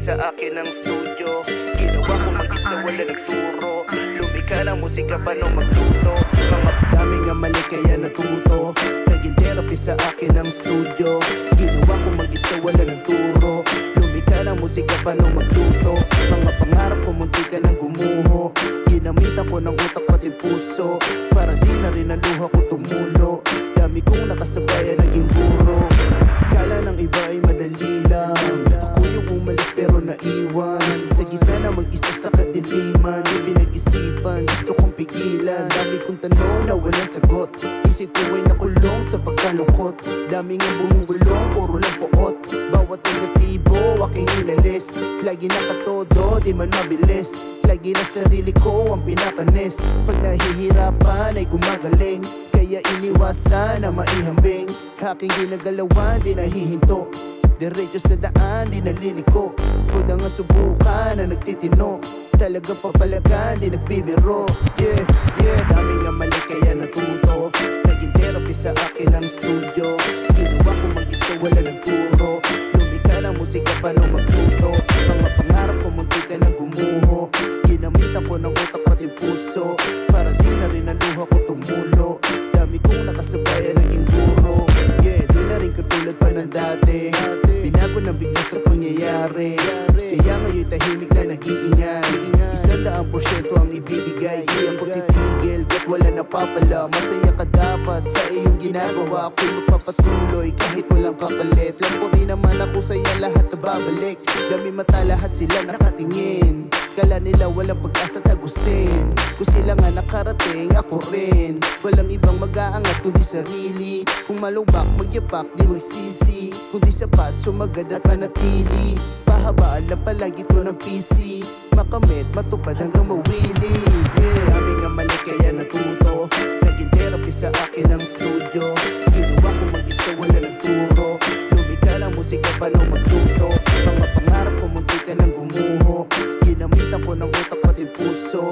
sa akin ang studio. Ginawa ko mag-isa, wala nagturo. Lumika ng musika, paano magluto. Mga dami nga mali kaya natuto. Naging therapy sa akin ang studio. Ginawa ko mag-isa, wala nagturo. Lumika ng musika, paano magluto. Mga pangarap ko munti ka ng gumuho. Ginamitan ko ng utak pati puso, para di na rin ang luha ko tumulo. Dami kong nakasabay naging guro. Kala ng iba ay madali lang, ako yung umalis pero naiwan. Sa gitna na mag-isa sa kadiliman, di pinag-isipan, gusto kong pigilan. Dami kong tanong na walang sagot, isip ko ay nakulong sa pagkalungkot. Dami nga bumubulong, puro lang poot. Bawat negatibo aking inalis, lagi nakatodo, di man mabilis. Lagi na sarili ko ang pinapanis, pag nahihirapan ay gumagaling. Kaya iniwasan na maihambing, aking ginagalawan di nahihinto. Diretso sa daan di naliliko, kuda nga subukan na nagtitino. Talaga papalagan di nagbibiro. Yeah, yeah, dami nga mali kaya natuto. Naging therapy sa akin ang studio. Ginawa ko mag-isa, wala nagturo. Lumika ng musika, paano magluto. Mga pangarap ko munti ka ng gumuho. Ginamitan ko ng utak pati puso, para di na rin ang luha ko tumulo. Dami kong nakasabay naging guro. Yeah, di na rin katulad pa ng dati. Binago ng bigla sa pangyayari, kaya ngayon tahimik na nag-iingay. 100% ang ibibigay, di ako titigil kahit wala napapala. Masaya ka dapat sa iyong ginagawa, ako'y magpapatuloy kahit walang kapalit. Alam ko rin naman ako sa'yo lahat na babalik. Dami mata lahat sila nakatingin, kala nila walang pag-asa tagusin. Kung sila nga nakarating, ako rin. Walang ibang mag-aangat kundi sarili. Kung malubak, magyapak, di magsisi. Kung di sapat, sumagad at manatili. Pahabaan lang palagi to ng PC, makamit, matupad hanggang mawili. Yeah, dami nga mali kaya natuto. Naging therapy sa akin ang studio. Ginawa ko mag-isa, wala nagturo. Lumika ng musika, paano magluto. Mga pangarap ko munti ka ng gumuho. Ginamitan ko ng utak pati puso,